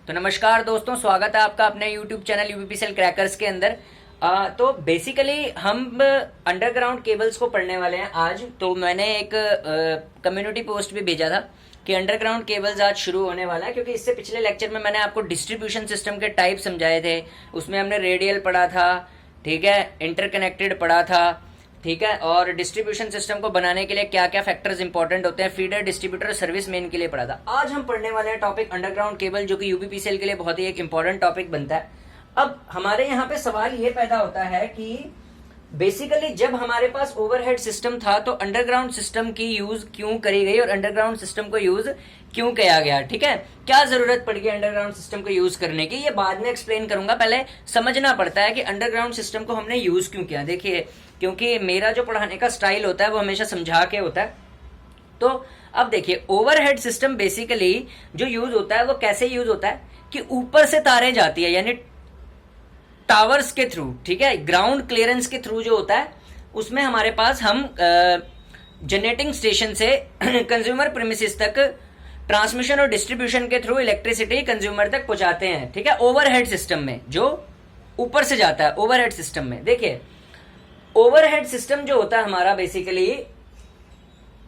तो नमस्कार दोस्तों, स्वागत है आपका अपने यूट्यूब चैनल यूपीपीसीएल क्रैकर्स के अंदर। तो बेसिकली हम अंडरग्राउंड केबल्स को पढ़ने वाले हैं आज। तो मैंने एक कम्युनिटी पोस्ट भी भेजा था कि अंडरग्राउंड केबल्स आज शुरू होने वाला है, क्योंकि इससे पिछले लेक्चर में मैंने आपको डिस्ट्रीब्यूशन सिस्टम के टाइप समझाए थे। उसमें हमने रेडियल पढ़ा था, ठीक है, इंटरकनेक्टेड पढ़ा था, ठीक है, और डिस्ट्रीब्यूशन सिस्टम को बनाने के लिए क्या क्या फैक्टर्स इंपॉर्टेंट होते हैं, फीडर, डिस्ट्रीब्यूटर और सर्विस मेन के लिए पढ़ा था। आज हम पढ़ने वाले हैं टॉपिक अंडरग्राउंड केबल, जो कि यूपीपीसीएल के लिए बहुत ही एक इंपॉर्टेंट टॉपिक बनता है। अब हमारे यहाँ पे सवाल ये पैदा होता है कि बेसिकली जब हमारे पास ओवरहेड सिस्टम था तो अंडरग्राउंड सिस्टम की यूज क्यों करी गई और अंडरग्राउंड सिस्टम को यूज क्यों किया गया, ठीक है, क्या जरूरत पड़ गई अंडरग्राउंड सिस्टम को यूज करने की, ये बाद में एक्सप्लेन करूंगा। पहले समझना पड़ता है कि अंडरग्राउंड सिस्टम को हमने यूज क्यों किया। देखिए, क्योंकि मेरा जो पढ़ाने का स्टाइल होता है वो हमेशा समझा के होता है। तो अब देखिए, ओवरहेड सिस्टम बेसिकली जो यूज होता है वो कैसे यूज होता है कि ऊपर से तारें जाती है, यानी टावर्स के थ्रू, ठीक है, ग्राउंड क्लियरेंस के थ्रू जो होता है, उसमें हमारे पास हम जनरेटिंग स्टेशन से कंज्यूमर प्रीमिसेस तक ट्रांसमिशन और डिस्ट्रीब्यूशन के थ्रू इलेक्ट्रिसिटी कंज्यूमर तक पहुंचाते हैं, ठीक है, ओवरहेड सिस्टम में जो ऊपर से जाता है। ओवरहेड सिस्टम में देखिए, ओवरहेड सिस्टम जो होता है हमारा बेसिकली,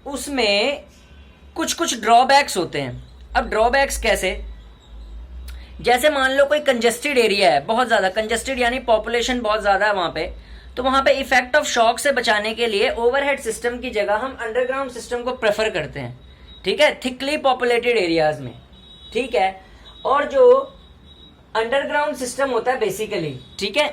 उसमें कुछ कुछ ड्रॉबैक्स होते हैं। अब ड्रॉबैक्स कैसे, जैसे मान लो कोई कंजेस्टेड एरिया है, बहुत ज्यादा कंजेस्टेड, यानी पॉपुलेशन बहुत ज्यादा है वहां पे, तो वहां पे इफेक्ट ऑफ शॉक से बचाने के लिए ओवरहेड सिस्टम की जगह हम अंडरग्राउंड सिस्टम को प्रेफर करते हैं, ठीक है, थिकली पॉपुलेटेड एरियाज में, ठीक है। और जो अंडरग्राउंड सिस्टम होता है बेसिकली, ठीक है,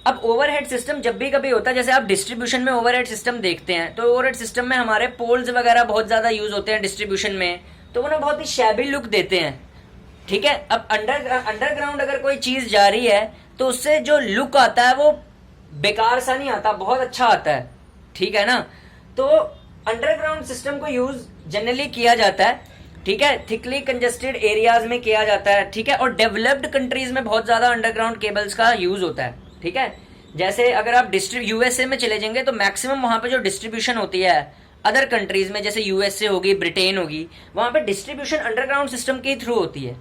अब ओवरहेड सिस्टम जब भी कभी होता है, जैसे आप डिस्ट्रीब्यूशन में ओवरहेड सिस्टम देखते हैं, तो ओवरहेड सिस्टम में हमारे पोल्स वगैरह बहुत ज्यादा यूज होते हैं डिस्ट्रीब्यूशन में, तो उन्हें बहुत ही शैबी लुक देते हैं, ठीक है। अब अंडरग्राउंड अगर कोई चीज जा रही है तो उससे जो लुक आता है वो बेकार सा नहीं आता, बहुत अच्छा आता है, ठीक है ना। तो अंडरग्राउंड सिस्टम को यूज जनरली किया जाता है, ठीक है, थिकली कंजेस्टेड एरियाज में किया जाता है, ठीक है, और डेवलप्ड कंट्रीज में बहुत ज्यादा अंडरग्राउंड केबल्स का यूज होता है, ठीक है। जैसे अगर आप यूएसए में चले जाएंगे तो मैक्सिमम वहां पे जो डिस्ट्रीब्यूशन होती है अदर कंट्रीज में, जैसे यूएसए होगी, ब्रिटेन होगी, वहां पे डिस्ट्रीब्यूशन अंडरग्राउंड सिस्टम के थ्रू होती है,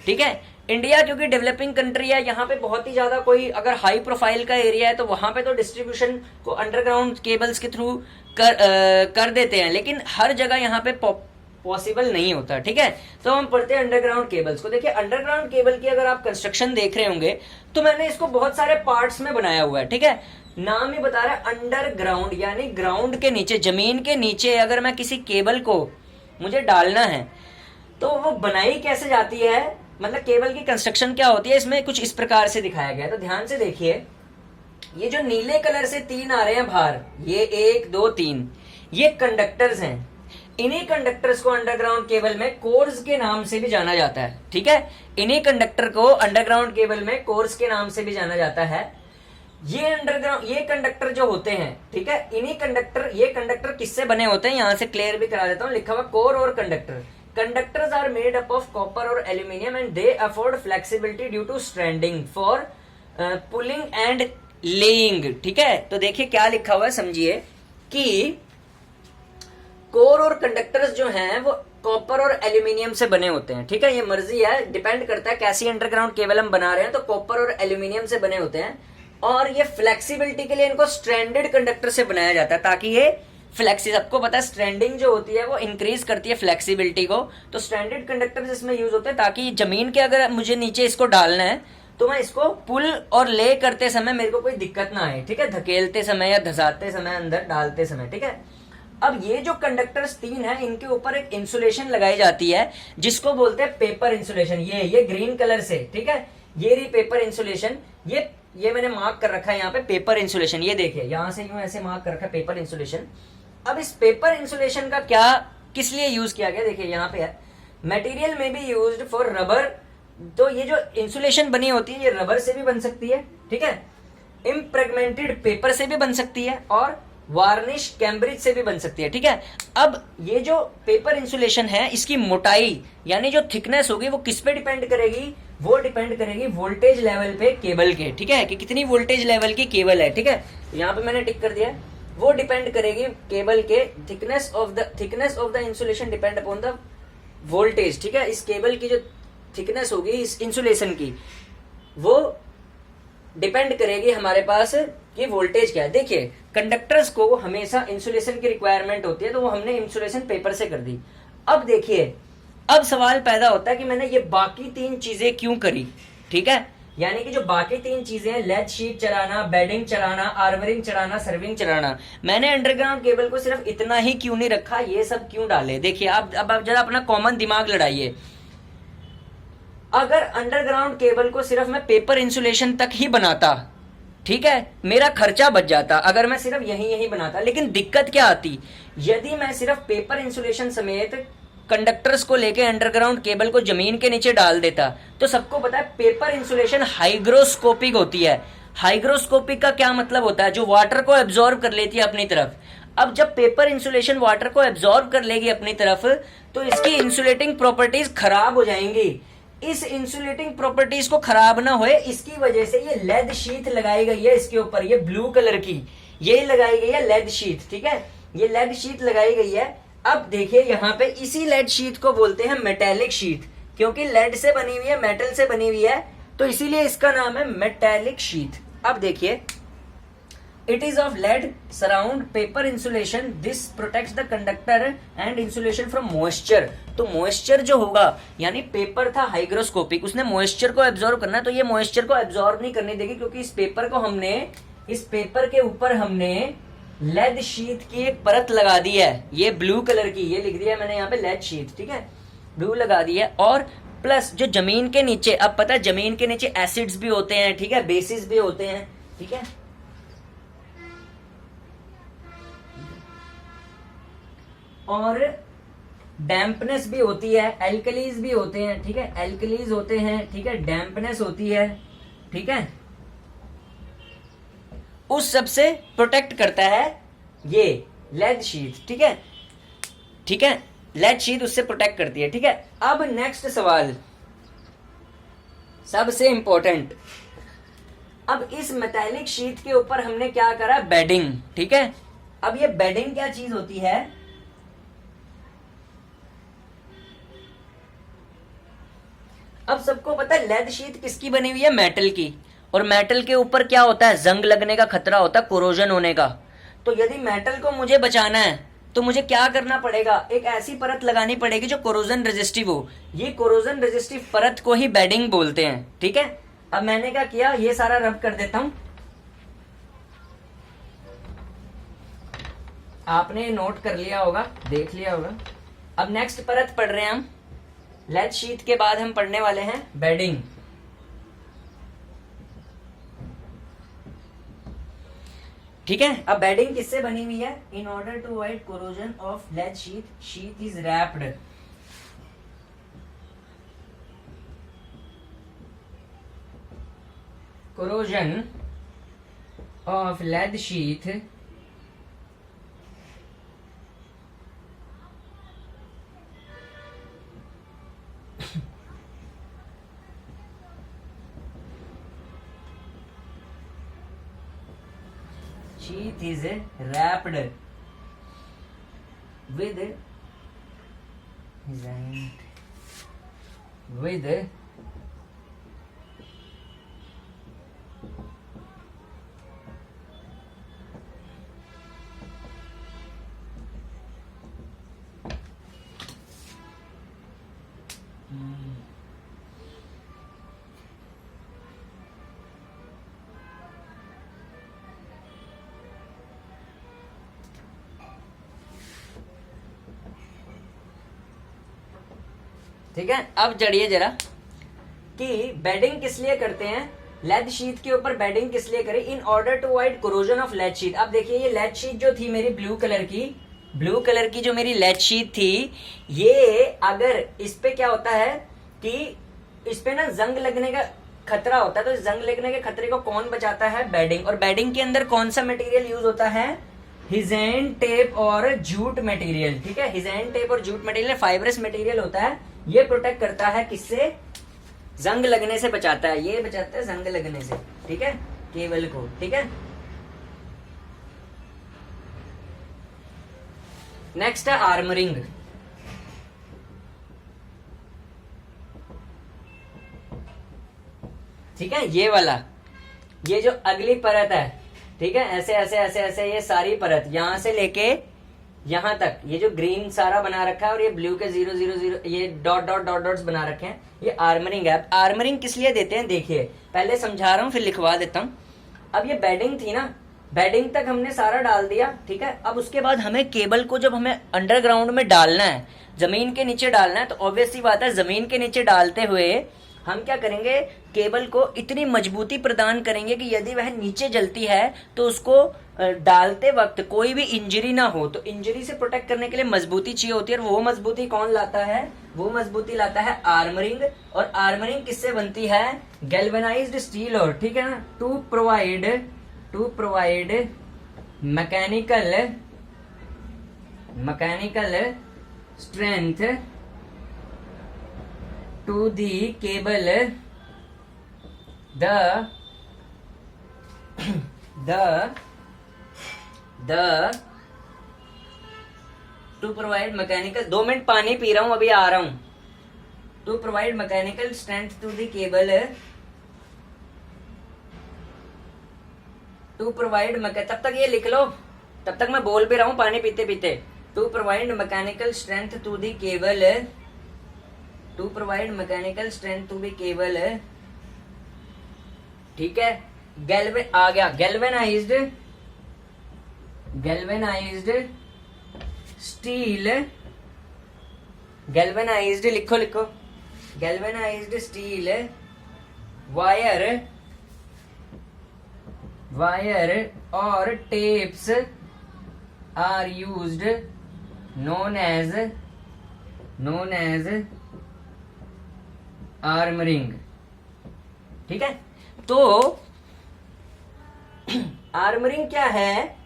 ठीक है। इंडिया क्योंकि डेवलपिंग कंट्री है, यहाँ पे बहुत ही ज्यादा कोई अगर हाई प्रोफाइल का एरिया है तो वहां पे तो डिस्ट्रीब्यूशन को अंडरग्राउंड केबल्स के थ्रू कर देते हैं, लेकिन हर जगह यहाँ पे पॉसिबल नहीं होता, ठीक है। तो हम पढ़ते हैं अंडरग्राउंड केबल्स को। देखिए, अंडरग्राउंड केबल की अगर आप कंस्ट्रक्शन देख रहे होंगे तो मैंने इसको बहुत सारे पार्ट्स में बनाया हुआ है, ठीक है। नाम ही बता रहा है अंडरग्राउंड, यानी ग्राउंड के नीचे, जमीन के नीचे अगर मैं किसी केबल को मुझे डालना है तो वो बनाई कैसे जाती है, मतलब केबल की कंस्ट्रक्शन क्या होती है, इसमें कुछ इस प्रकार से दिखाया गया है। तो ध्यान से देखिए, ये जो नीले कलर से तीन आ रहे हैं बाहर, ये 1 2 3, ये कंडक्टर्स हैं। इन्हीं कंडक्टर्स को अंडरग्राउंड केबल में कोर्स के नाम से भी जाना जाता है, ठीक है। इन्हीं कंडक्टर को अंडरग्राउंड केबल में कोर्स के नाम से भी जाना जाता है। ये कंडक्टर जो होते हैं, ठीक है, इन्हीं कंडक्टर, ये कंडक्टर किससे बने होते हैं, यहां से क्लियर भी करा देता हूं, लिखा हुआ कोर और conductor. Conductors are made up of copper or aluminium and they afford flexibility due to stranding for pulling and laying, ठीक है। तो देखिए क्या लिखा हुआ है, समझिए कि कोर और कंडक्टर्स जो हैं वो कॉपर और एल्यूमिनियम से बने होते हैं, ठीक है। ये मर्जी है, डिपेंड करता है कैसी अंडरग्राउंड केबल हम बना रहे हैं, तो कॉपर और एल्यूमिनियम से बने होते हैं। और ये फ्लेक्सिबिलिटी के लिए इनको स्ट्रैंडेड कंडक्टर से बनाया जाता है, ताकि ये फ्लेक्सी, सबको पता है स्ट्रैंडिंग जो होती है वो इंक्रीज करती है फ्लेक्सिबिलिटी को, तो स्ट्रैंडेड कंडक्टर्स इसमें यूज होते हैं, ताकि जमीन के अगर मुझे नीचे इसको डालना है तो मैं इसको पुल और ले करते समय मेरे को कोई दिक्कत ना आए, ठीक है, धकेलते समय या धसाते समय, अंदर डालते समय, ठीक है। अब ये जो कंडक्टर्स तीन है, इनके ऊपर एक इंसुलेशन लगाई जाती है जिसको बोलते हैं पेपर इंसुलेशन। ये ग्रीन कलर से, ठीक है, ये रही पेपर इंसुलेशन। ये मैंने मार्क कर रखा है यहाँ पे पेपर इंसुलेशन, ये देखिए यहां से यूं ऐसे मार्क कर रखा है पेपर इंसुलेशन। अब इस पेपर इंसुलेशन का क्या, किस लिए यूज किया गया, देखिए यहाँ पे है, मटेरियल में भी यूज्ड फॉर रबर। तो ये जो इंसुलेशन बनी होती है ये रबर से भी बन सकती है, ठीक है, इम्प्रेगमेंटेड पेपर से भी बन सकती है, और वार्निश कैम्ब्रिज से भी बन सकती है, ठीक है। अब ये जो पेपर इंसुलेशन है, इसकी मोटाई यानी जो थिकनेस होगी वो किस पे डिपेंड करेगी, वो डिपेंड करेगी वोल्टेज लेवल पे केबल के, ठीक है, कि कितनी वोल्टेज लेवल की केबल है, ठीक है। यहाँ पे मैंने टिक कर दिया, वो डिपेंड करेगी केबल के thickness of the insulation depend upon the voltage, ठीक है। इस केबल की जो थिकनेस होगी इस इंसुलेशन की, वो डिपेंड करेगी हमारे पास कि वोल्टेज क्या है। देखिए कंडक्टर्स को हमेशा इंसुलेशन की रिक्वायरमेंट होती है, तो वो हमने इंसुलेशन पेपर से कर दी। अब देखिए, अब सवाल पैदा होता है कि मैंने ये बाकी 3 चीजें क्यों करी, ठीक है। यानी कि जो बाकी 3 चीजें हैं, लेड शीट चलाना, बेडिंग चलाना, आर्मरिंग चलाना, सर्विंग चलाना, मैंने अंडरग्राउंड केबल को सिर्फ इतना ही क्यों नहीं रखा, ये सब क्यों डाले। देखिए अब आप जरा अपना कॉमन दिमाग लड़ाइए। अगर अंडरग्राउंड केबल को सिर्फ मैं पेपर इंसुलेशन तक ही बनाता, ठीक है, मेरा खर्चा बच जाता अगर मैं सिर्फ यही बनाता। लेकिन दिक्कत क्या आती, यदि मैं सिर्फ पेपर इंसुलेशन समेत कंडक्टर्स को लेके अंडरग्राउंड केबल को जमीन के नीचे डाल देता, तो सबको पता है पेपर इंसुलेशन हाइग्रोस्कोपिक होती है। हाइग्रोस्कोपिक का क्या मतलब होता है, जो वाटर को एब्जॉर्ब कर लेती है अपनी तरफ। अब जब पेपर इंसुलेशन वाटर को एब्जॉर्ब कर लेगी अपनी तरफ, तो इसकी इंसुलेटिंग प्रॉपर्टीज खराब हो जाएंगी। इस इंसुलेटिंग प्रॉपर्टीज को खराब ना होए, इसकी वजह से ये लेड शीट लगाई गई है इसके ऊपर, ये ब्लू कलर की ये लगाई गई है लेड शीट, ठीक है, ये लेड शीट लगाई गई है। अब देखिए यहाँ पे इसी लेड शीट को बोलते हैं मेटेलिक शीट, क्योंकि लेड से बनी हुई है, मेटल से बनी हुई है, तो इसीलिए इसका नाम है मेटेलिक शीट। अब देखिए, it is of lead surround paper insulation, this protects the conductor and insulation from moisture. तो मॉइस्चर जो होगा, यानी पेपर था हाइग्रोस्कोपिक, उसने मॉइस्चर को एब्जॉर्ब करना है, तो ये मॉइस्चर को एब्जॉर्ब नहीं करने देगी, क्योंकि इस पेपर के ऊपर हमने लेड शीट की एक परत लगा दी है, ये ब्लू कलर की, ये लिख दिया है मैंने यहाँ पे लेड शीट, ठीक है, ब्लू लगा दी है। और प्लस जो जमीन के नीचे, अब पता है जमीन के नीचे एसिड्स भी होते हैं, ठीक है, बेसिस भी होते हैं, ठीक है, और डैम्पनेस भी होती है, एल्कलीज भी होते हैं, ठीक है, एल्कलीज होते हैं, ठीक है, डैम्पनेस होती है, ठीक है, उस सब से प्रोटेक्ट करता है ये लेड शीट, ठीक है, ठीक है, लेड शीट उससे प्रोटेक्ट करती है, ठीक है। अब नेक्स्ट सवाल सबसे इंपॉर्टेंट, अब इस मेटालिक शीट के ऊपर हमने क्या करा, बेडिंग, ठीक है। अब ये बेडिंग क्या चीज होती है, अब सबको पता है लेड शीट किसकी बनी हुई है, मेटल की, और मेटल के ऊपर क्या होता है, जंग लगने का खतरा होता है, कोरोजन होने का। तो यदि मेटल को मुझे बचाना है तो मुझे क्या करना पड़ेगा, एक ऐसी परत लगानी पड़ेगी जो कोरोजन रेजिस्टिव हो। ये कोरोजन रेजिस्टिव परत को ही बेडिंग बोलते हैं, ठीक है। अब मैंने क्या किया, ये सारा रब कर देता हूं, आपने नोट कर लिया होगा, देख लिया होगा। अब नेक्स्ट परत पढ़ रहे हैं हम, लेड शीट के बाद हम पढ़ने वाले हैं बेडिंग, ठीक है। अब बेडिंग किससे बनी हुई है, in order to avoid corrosion of lead sheet, sheet is wrapped, corrosion of lead sheet sheath is wrapped with ठीक है। अब जड़िए जरा कि बेडिंग किस लिए करते हैं, लेड शीट के ऊपर बेडिंग किस लिए करें, in order to avoid corrosion of lead sheet. अब देखिए ये लेड शीट जो थी मेरी ब्लू कलर की जो मेरी लेड शीट थी, ये अगर इस पे क्या होता है कि इस पे ना जंग लगने का खतरा होता है, तो जंग लगने के खतरे को कौन बचाता है, बेडिंग। और बेडिंग के अंदर कौन सा मटेरियल यूज होता है, हिजेन टेप और जूट मटेरियल, ठीक है, हिजेन टेप और जूट मटेरियल फाइब्रस मटेरियल होता है। ये प्रोटेक्ट करता है किससे, जंग लगने से बचाता है, ये बचाता है जंग लगने से, ठीक है, केबल को, ठीक है। नेक्स्ट है आर्मरिंग। ठीक है, ये वाला, ये जो अगली परत है, ठीक है, ऐसे ऐसे ऐसे ऐसे ये सारी परत यहां से लेके यहां तक, ये जो ग्रीन सारा बना रखा है और ये ब्लू के 0 0 0 ये डॉट डॉट डॉट डॉट्स बना रखे हैं, ये आर्मरिंग है। आर्मरिंग किस लिए देते हैं देखिए, पहले समझा रहा हूं फिर लिखवा देता हूं। अब ये बेडिंग थी ना, बेडिंग तक हमने सारा डाल दिया, ठीक है। अब उसके बाद हमें केबल को जब हमें अंडरग्राउंड में डालना है, जमीन के नीचे डालना है, तो ऑब्वियस सी बात है जमीन के नीचे डालते हुए हम क्या करेंगे, केबल को इतनी मजबूती प्रदान करेंगे कि यदि वह नीचे जलती है तो उसको डालते वक्त कोई भी इंजरी ना हो। तो इंजरी से प्रोटेक्ट करने के लिए मजबूती चाहिए होती है, और वो मजबूती कौन लाता है, वो मजबूती लाता है आर्मरिंग। और आर्मरिंग किससे बनती है, गैल्वेनाइज्ड स्टील और, ठीक है ना, to provide mechanical strength to the cable, to provide mechanical, 2 minute पानी पी रहा हूं, अभी आ रहा हूं। to provide mechanical strength to the cable, to provide तब तक ये लिख लो, तब तक मैं बोल भी रहा हूं पानी पीते पीते। to provide mechanical strength to the cable, to provide mechanical strength to the cable, ठीक है। आ गया गैल्वेनाइज्ड स्टील, गैल्वेनाइज्ड लिखो, गैल्वेनाइज्ड स्टील वायर और tapes are used, known as armouring, ठीक है। तो आर्मरिंग क्या है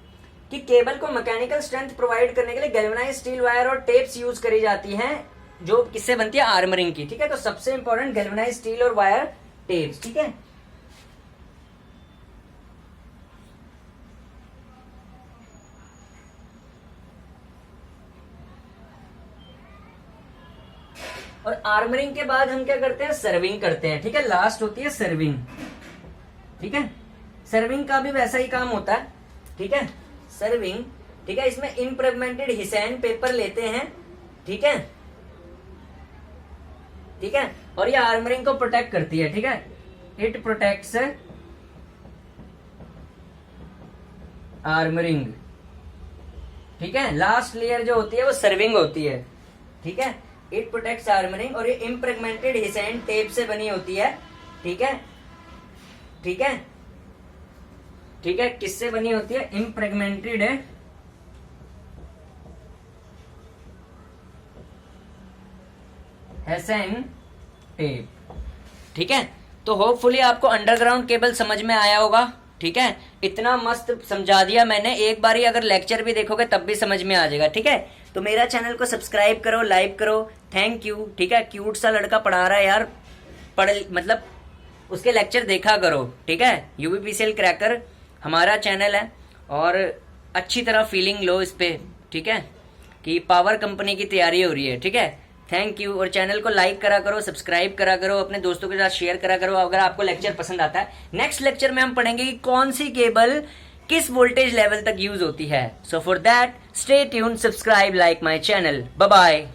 कि केबल को मैकेनिकल स्ट्रेंथ प्रोवाइड करने के लिए गैल्वेनाइज्ड स्टील वायर और टेप्स यूज करी जाती हैं, जो किससे बनती है, आर्मरिंग की, ठीक है। तो सबसे इंपॉर्टेंट गैल्वेनाइज्ड स्टील और वायर टेप्स, ठीक है। और आर्मरिंग के बाद हम क्या करते हैं, सर्विंग करते हैं, ठीक है। लास्ट होती है सर्विंग, ठीक है। सर्विंग का भी वैसा ही काम होता है, ठीक है। सर्विंग, ठीक है, इसमें इम्प्रेगमेंटेड हिसैन पेपर लेते हैं, ठीक है, ठीक है। और ये आर्मरिंग को प्रोटेक्ट करती है, ठीक है। इट प्रोटेक्ट्स आर्मरिंग, ठीक है। लास्ट लेयर जो होती है वो सर्विंग होती है, ठीक है। इट प्रोटेक्ट्स आर्मरिंग, और ये इम्प्रेगमेंटेड हिसैन टेप से बनी होती है, ठीक है, ठीक है, ठीक है। किससे बनी होती है, इम्प्रेगमेंटेड हिसैन टेप, ठीक है। तो होपफुली आपको अंडरग्राउंड केबल समझ में आया होगा, ठीक है। इतना मस्त समझा दिया मैंने, एक बार ही अगर लेक्चर भी देखोगे तब भी समझ में आ जाएगा, ठीक है। तो मेरा चैनल को सब्सक्राइब करो, लाइक करो, थैंक यू, ठीक है। क्यूट सा लड़का पढ़ा रहा है यार, मतलब उसके लेक्चर देखा करो, ठीक है। यूबीपीसीएल क्रैकर हमारा चैनल है, और अच्छी तरह फीलिंग लो इस पे, ठीक है, कि पावर कंपनी की तैयारी हो रही है, ठीक है। Thank you. और चैनल को लाइक करा करो, सब्सक्राइब करा करो, अपने दोस्तों के साथ शेयर करा करो अगर आपको लेक्चर पसंद आता है। नेक्स्ट लेक्चर में हम पढ़ेंगे कि कौन सी केबल किस वोल्टेज लेवल तक यूज होती है। So for that stay tuned, subscribe, like my channel. Bye bye.